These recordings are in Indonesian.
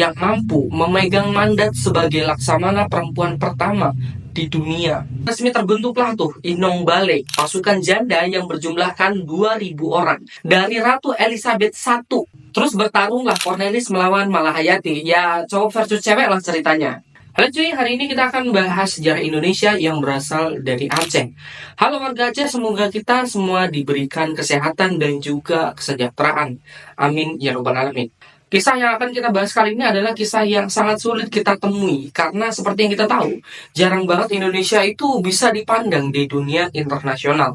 yang mampu memegang mandat sebagai laksamana perempuan pertama di dunia. Resmi terbentuklah tuh Inong Balek, pasukan janda yang berjumlahkan 2.000 orang dari Ratu Elizabeth I. Terus bertarunglah Cornelis melawan Malahayati. Ya, cowok versus cewek lah ceritanya. Halo cuy, hari ini kita akan bahas sejarah Indonesia yang berasal dari Aceh. Halo warga Aceh, semoga kita semua diberikan kesehatan dan juga kesejahteraan. Amin ya robbal alamin. Kisah yang akan kita bahas kali ini adalah kisah yang sangat sulit kita temui karena seperti yang kita tahu, jarang banget Indonesia itu bisa dipandang di dunia internasional.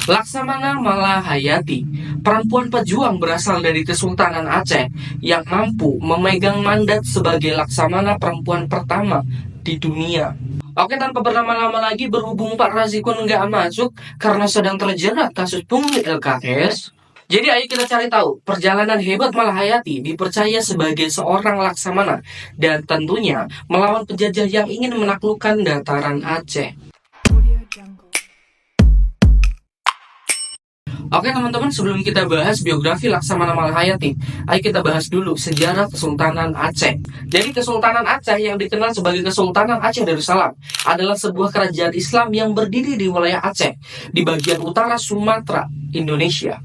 Laksamana Malahayati, perempuan pejuang berasal dari Kesultanan Aceh yang mampu memegang mandat sebagai laksamana perempuan pertama di dunia. Oke, tanpa berlama-lama lagi, berhubung Pak Razikun nggak masuk karena sedang terjerat kasus pungli LKS. Jadi ayo kita cari tahu, perjalanan hebat Malahayati dipercaya sebagai seorang laksamana dan tentunya melawan penjajah yang ingin menaklukkan dataran Aceh. Oke teman-teman, sebelum kita bahas biografi Laksamana Malahayati, ayo kita bahas dulu sejarah Kesultanan Aceh. Jadi Kesultanan Aceh yang dikenal sebagai Kesultanan Aceh Darussalam adalah sebuah kerajaan Islam yang berdiri di wilayah Aceh, di bagian utara Sumatera, Indonesia.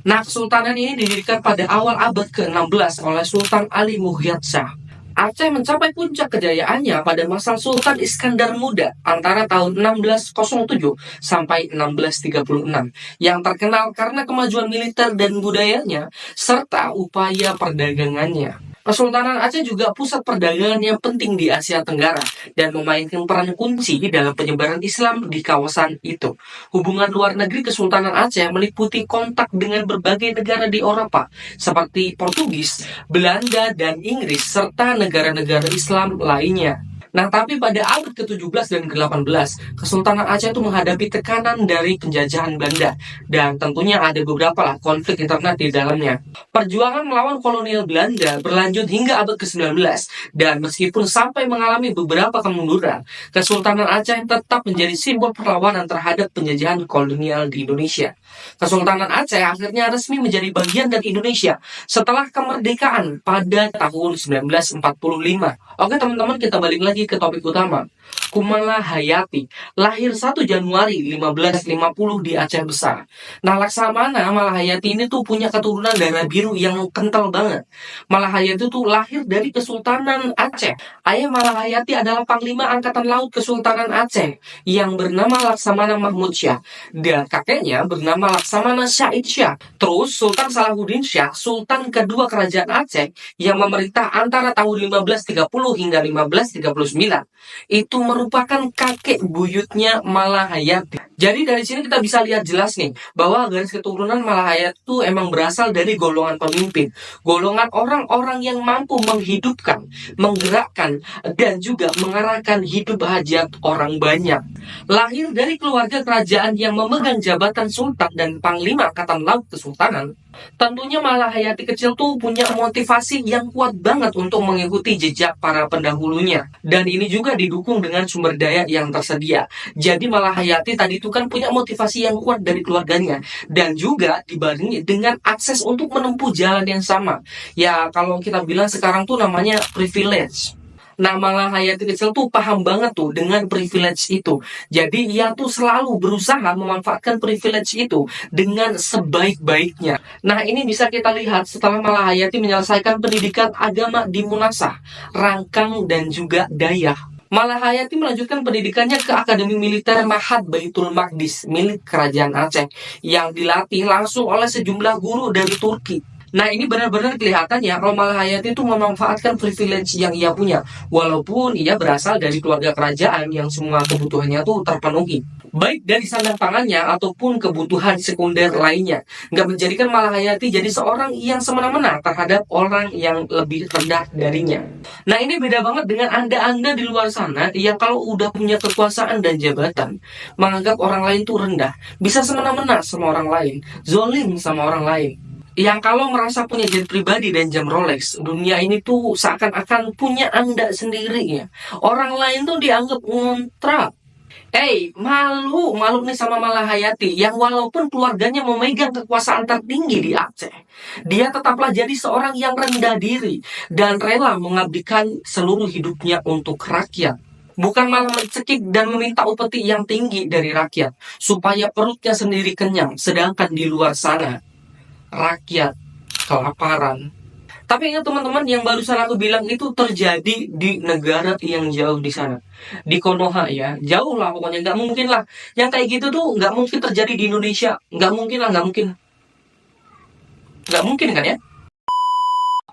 Nah, kesultanan ini didirikan pada awal abad ke-16 oleh Sultan Ali Muhyad Shah. Aceh mencapai puncak kejayaannya pada masa Sultan Iskandar Muda antara tahun 1607 sampai 1636 yang terkenal karena kemajuan militer dan budayanya serta upaya perdagangannya. Kesultanan Aceh juga pusat perdagangan yang penting di Asia Tenggara dan memainkan peran kunci dalam penyebaran Islam di kawasan itu. Hubungan luar negeri Kesultanan Aceh meliputi kontak dengan berbagai negara di Eropa seperti Portugis, Belanda, dan Inggris serta negara-negara Islam lainnya. Nah, tapi pada abad ke-17 dan ke-18, Kesultanan Aceh itu menghadapi tekanan dari penjajahan Belanda dan tentunya ada beberapa lah konflik internal di dalamnya. Perjuangan melawan kolonial Belanda berlanjut hingga abad ke-19 dan meskipun sampai mengalami beberapa kemunduran, Kesultanan Aceh tetap menjadi simbol perlawanan terhadap penjajahan kolonial di Indonesia. Kesultanan Aceh akhirnya resmi menjadi bagian dari Indonesia setelah kemerdekaan pada tahun 1945. Oke teman-teman, kita balik lagi ke topik utama. Kumalahayati lahir 1 Januari 1550 di Aceh Besar. Nah, Laksamana Malahayati ini tuh punya keturunan darah biru yang kental banget. Malahayati tuh lahir dari Kesultanan Aceh. Ayah Malahayati adalah Panglima Angkatan Laut Kesultanan Aceh yang bernama Laksamana Mahmud Syah dan kakeknya bernama Laksamana Syahid Syah. Terus Sultan Salahuddin Syah, Sultan kedua Kerajaan Aceh yang memerintah antara tahun 1530 hingga 1539. Itu merupakan kakek buyutnya Malahayati. Jadi dari sini kita bisa lihat jelas nih bahwa garis keturunan Malahayati itu emang berasal dari golongan pemimpin, golongan orang-orang yang mampu menghidupkan, menggerakkan, dan juga mengarahkan hidup hajat orang banyak. Lahir dari keluarga kerajaan yang memegang jabatan sultan dan panglima angkatan laut kesultanan, tentunya Malahayati kecil tuh punya motivasi yang kuat banget untuk mengikuti jejak para pendahulunya. Dan ini juga didukung dengan sumber daya yang tersedia. Jadi Malahayati tadi itu kan punya motivasi yang kuat dari keluarganya. Dan juga dibarengi dengan akses untuk menempuh jalan yang sama. Ya kalau kita bilang sekarang tuh namanya privilege. Nah, Malahayati kecil tuh paham banget tuh dengan privilege itu. Jadi ia tuh selalu berusaha memanfaatkan privilege itu dengan sebaik-baiknya. Nah, ini bisa kita lihat setelah Malahayati menyelesaikan pendidikan agama di Munasah, Rangkang, dan juga Dayah. Malahayati melanjutkan pendidikannya ke Akademi Militer Mahat Baitul Maqdis milik Kerajaan Aceh yang dilatih langsung oleh sejumlah guru dari Turki. Nah, ini benar-benar kelihatan ya kalau Malahayati itu memanfaatkan privilege yang ia punya, walaupun ia berasal dari keluarga kerajaan yang semua kebutuhannya tuh terpenuhi, baik dari sandang pangannya ataupun kebutuhan sekunder lainnya. Nggak menjadikan Malahayati jadi seorang yang semena-mena terhadap orang yang lebih rendah darinya. Nah, ini beda banget dengan Anda di luar sana yang kalau udah punya kekuasaan dan jabatan, menganggap orang lain tuh rendah, bisa semena-mena sama orang lain, zolim sama orang lain. Yang kalau merasa punya jet pribadi dan jam Rolex, dunia ini tuh seakan-akan punya Anda sendiri ya. Orang lain tuh dianggap ngontrak. Malu nih sama Malahayati yang walaupun keluarganya memegang kekuasaan tertinggi di Aceh, dia tetaplah jadi seorang yang rendah diri dan rela mengabdikan seluruh hidupnya untuk rakyat. Bukan malah mencekik dan meminta upeti yang tinggi dari rakyat, supaya perutnya sendiri kenyang, sedangkan di luar sana, rakyat kelaparan. Tapi ingat teman-teman, yang barusan aku bilang itu terjadi di negara yang jauh di sana. Di Konoha ya, jauh lah pokoknya. Nggak mungkin lah. Yang kayak gitu tuh nggak mungkin terjadi di Indonesia. Nggak mungkin lah, nggak mungkin. Nggak mungkin kan ya?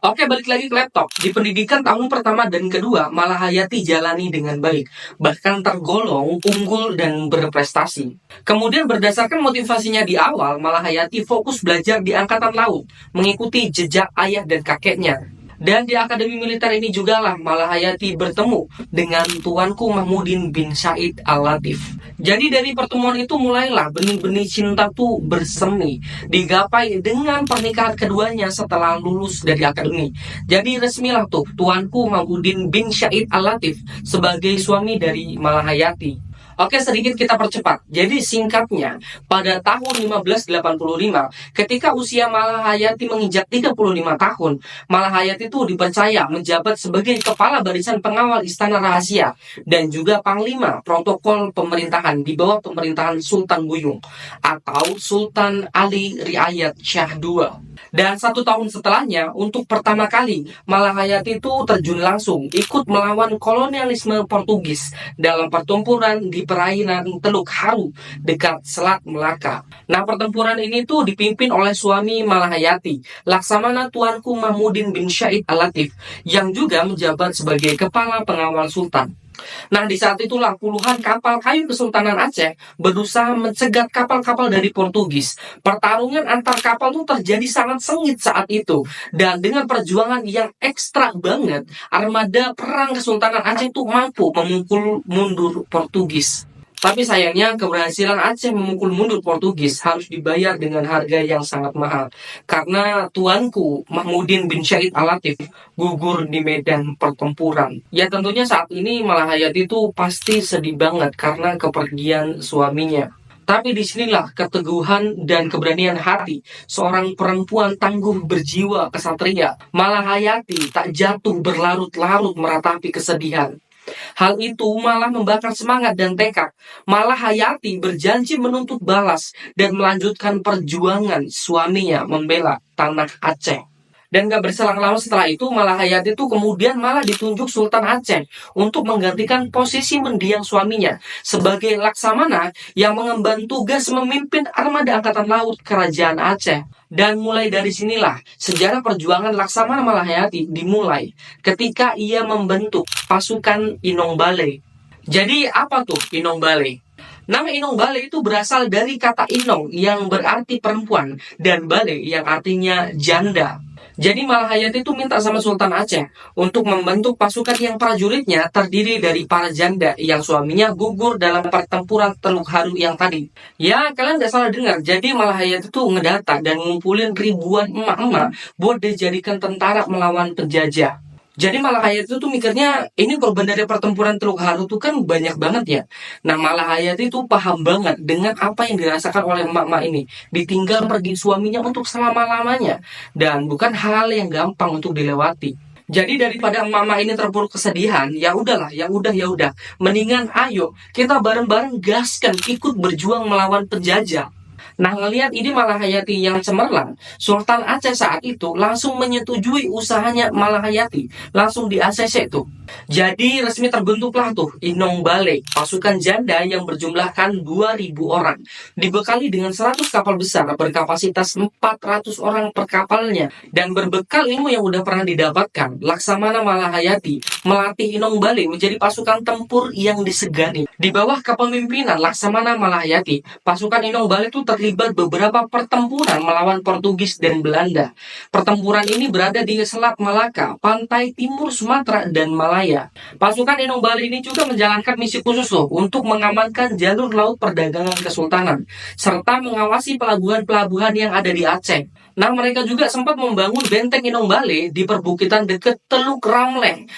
Oke, balik lagi ke laptop. Di pendidikan tahun pertama dan kedua, Malahayati jalani dengan baik. Bahkan tergolong unggul dan berprestasi. Kemudian berdasarkan motivasinya di awal, Malahayati fokus belajar di Angkatan Laut, mengikuti jejak ayah dan kakeknya. Dan di Akademi Militer ini juga lah Malahayati bertemu dengan Tuanku Mahmudin bin Said Al-Latif. Jadi dari pertemuan itu mulailah benih-benih cinta tuh bersemi, digapai dengan pernikahan keduanya setelah lulus dari akademi. Jadi resmilah tuh Tuanku Mahmudin bin Said Al-Latif sebagai suami dari Malahayati. Oke, sedikit kita percepat. Jadi singkatnya, pada tahun 1585, ketika usia Malahayati menginjak 35 tahun, Malahayati itu dipercaya menjabat sebagai kepala barisan pengawal Istana Rahasia dan juga panglima protokol pemerintahan di bawah pemerintahan Sultan Buyung atau Sultan Ali Riayat Shah II. Dan 1 tahun setelahnya, untuk pertama kali, Malahayati itu terjun langsung ikut melawan kolonialisme Portugis dalam pertempuran di perairan Teluk Haru dekat Selat Melaka. Nah, pertempuran ini tuh dipimpin oleh suami Malahayati, Laksamana Tuanku Mahmudin bin Said Al-Latif, yang juga menjabat sebagai kepala pengawal Sultan. Nah, di saat itulah puluhan kapal kayu Kesultanan Aceh berusaha mencegat kapal-kapal dari Portugis. Pertarungan antar kapal itu terjadi sangat sengit saat itu. Dan dengan perjuangan yang ekstra banget, armada perang Kesultanan Aceh itu mampu memukul mundur Portugis. Tapi sayangnya keberhasilan Aceh memukul mundur Portugis harus dibayar dengan harga yang sangat mahal. Karena tuanku Mahmudin bin Said Al-Latif gugur di medan pertempuran. Ya tentunya saat ini Malahayati itu pasti sedih banget karena kepergian suaminya. Tapi disinilah keteguhan dan keberanian hati seorang perempuan tangguh berjiwa kesatria. Malahayati tak jatuh berlarut-larut meratapi kesedihan. Hal itu malah membakar semangat dan tekad. Malahayati berjanji menuntut balas dan melanjutkan perjuangan suaminya membela tanah Aceh. Dan gak berselang lama setelah itu, Malahayati itu kemudian malah ditunjuk Sultan Aceh untuk menggantikan posisi mendiang suaminya sebagai Laksamana yang mengemban tugas memimpin armada angkatan laut Kerajaan Aceh. Dan mulai dari sinilah sejarah perjuangan Laksamana Malahayati dimulai ketika ia membentuk pasukan Inong Bale. Jadi apa tuh Inong Bale? Nama Inong Bale itu berasal dari kata Inong yang berarti perempuan dan Bale yang artinya janda. Jadi Malahayati itu minta sama Sultan Aceh untuk membentuk pasukan yang prajuritnya terdiri dari para janda yang suaminya gugur dalam pertempuran Teluk Haru yang tadi. Ya, kalian nggak salah dengar. Jadi Malahayati itu ngedata dan ngumpulin ribuan emak-emak buat dijadikan tentara melawan penjajah. Jadi Malahayati itu mikirnya ini korban dari pertempuran Teluk Haru tuh kan banyak banget ya. Nah, Malahayati itu paham banget dengan apa yang dirasakan oleh emak-emak ini. Ditinggal pergi suaminya untuk selama-lamanya. Dan bukan hal yang gampang untuk dilewati. Jadi daripada emak-emak ini terpuruk kesedihan, ya udahlah, ya udah. Mendingan ayo kita bareng-bareng gaskan ikut berjuang melawan penjajah. Nah, ngelihat ini Malahayati yang cemerlang, Sultan Aceh saat itu langsung menyetujui usahanya Malahayati, langsung di ACC tuh. Jadi resmi terbentuklah tuh Inong Bale, pasukan janda yang berjumlahkan 2.000 orang, dibekali dengan 100 kapal besar berkapasitas 400 orang per kapalnya, dan berbekal ilmu yang udah pernah didapatkan. Laksamana Malahayati melatih Inong Bale menjadi pasukan tempur yang disegani. Di bawah kepemimpinan Laksamana Malahayati, pasukan Inong Bale itu terlibat beberapa pertempuran melawan Portugis dan Belanda. Pertempuran ini berada di Selat Malaka, pantai timur Sumatera dan Malaya. Pasukan Inong Bale ini juga menjalankan misi khusus loh untuk mengamankan jalur laut perdagangan Kesultanan serta mengawasi pelabuhan-pelabuhan yang ada di Aceh. Nah, mereka juga sempat membangun benteng Inong Bale di perbukitan dekat Teluk Ramleh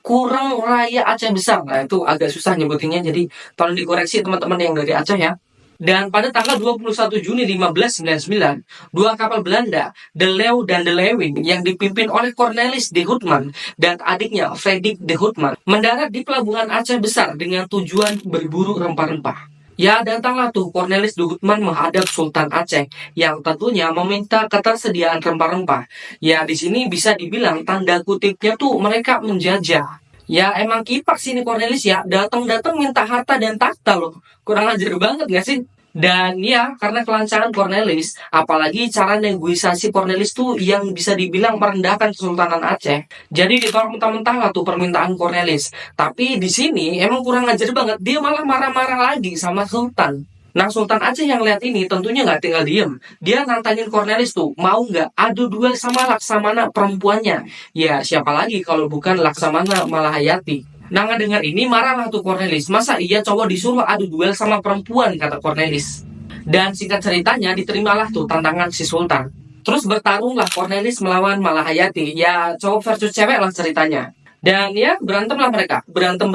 Kurang Raya Aceh Besar. Nah, itu agak susah nyebutinnya, jadi tolong dikoreksi teman-teman yang dari Aceh ya. Dan pada tanggal 21 Juni 1599, dua kapal Belanda, De Leeuw dan De Leeuwin, yang dipimpin oleh Cornelis de Houtman dan adiknya Frederik de Houtman, mendarat di pelabuhan Aceh Besar dengan tujuan berburu rempah-rempah. Ya, datanglah tuh Cornelis de Houtman menghadap Sultan Aceh yang tentunya meminta ketersediaan rempah-rempah. Ya, di sini bisa dibilang tanda kutipnya tuh mereka menjajah. Ya, emang kipak sih ini Cornelis ya, datang-datang minta harta dan takhta loh. Kurang ajar banget gak sih? Dan ya, karena kelancaran Cornelis, apalagi cara negosiasi Cornelis tuh yang bisa dibilang merendahkan Kesultanan Aceh. Jadi ditolak mentah-mentah lah tuh permintaan Cornelis. Tapi di sini emang kurang ajar banget, dia malah marah-marah lagi sama Sultan. Nah, Sultan Aceh yang lihat ini tentunya nggak tinggal diem. Dia nantangin Cornelis tuh, mau nggak adu duel sama Laksamana perempuannya? Ya, siapa lagi kalau bukan Laksamana Malahayati. Nah, ngedengar ini marahlah tuh Cornelis. Masa iya cowok disuruh adu duel sama perempuan, kata Cornelis. Dan singkat ceritanya diterimalah tuh tantangan si Sultan. Terus bertarunglah Cornelis melawan Malahayati. Ya, cowok versus cewek lah ceritanya. Dan ya berantemlah mereka, berantem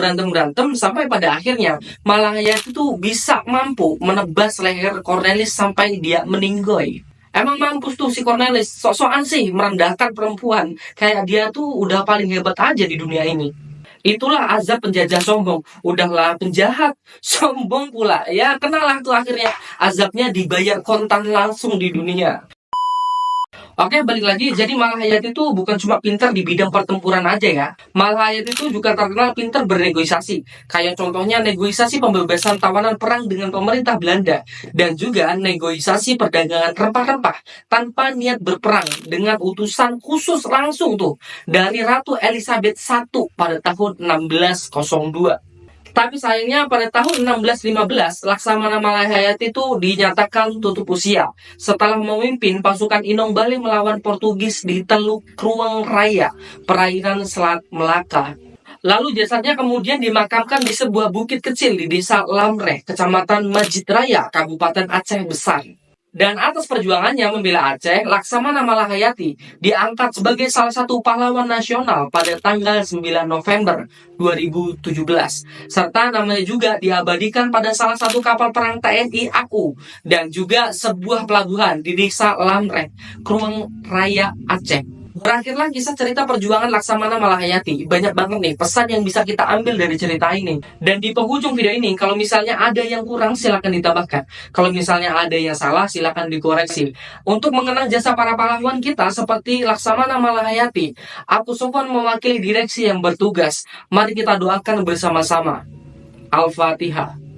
sampai pada akhirnya Malahayati tuh bisa mampu menebas leher Cornelis sampai dia meninggoy. Emang mampus tuh si Cornelis, sok-sokan sih merendahkan perempuan, kayak dia tuh udah paling hebat aja di dunia ini. Itulah azab penjajah sombong. Udahlah penjahat, sombong pula. Ya kenalah tuh akhirnya azabnya dibayar kontan langsung di dunia. Oke, balik lagi. Jadi Malahayati itu bukan cuma pintar di bidang pertempuran aja ya. Malahayati itu juga terkenal pintar bernegosiasi. Kayak contohnya negosiasi pembebasan tawanan perang dengan pemerintah Belanda. Dan juga negosiasi perdagangan rempah-rempah tanpa niat berperang dengan utusan khusus langsung tuh dari Ratu Elizabeth I pada tahun 1602. Tapi sayangnya pada tahun 1615, Laksamana Malahayati itu dinyatakan tutup usia setelah memimpin pasukan Inong Bali melawan Portugis di Teluk Krueng Raya, perairan Selat Melaka. Lalu jasadnya kemudian dimakamkan di sebuah bukit kecil di desa Lamreh, kecamatan Majid Raya, Kabupaten Aceh Besar. Dan atas perjuangannya membela Aceh, Laksamana Malahayati diangkat sebagai salah satu pahlawan nasional pada tanggal 9 November 2017. Serta namanya juga diabadikan pada salah satu kapal perang TNI AU dan juga sebuah pelabuhan di desa Lamreh, Krueng Raya, Aceh. Berakhirlah kisah cerita perjuangan Laksamana Malahayati. Banyak banget nih pesan yang bisa kita ambil dari cerita ini. Dan di penghujung video ini, kalau misalnya ada yang kurang, silakan ditambahkan. Kalau misalnya ada yang salah, silakan dikoreksi. Untuk mengenang jasa para pahlawan kita seperti Laksamana Malahayati, aku Sofwan mewakili direksi yang bertugas. Mari kita doakan bersama-sama. Al-Fatihah.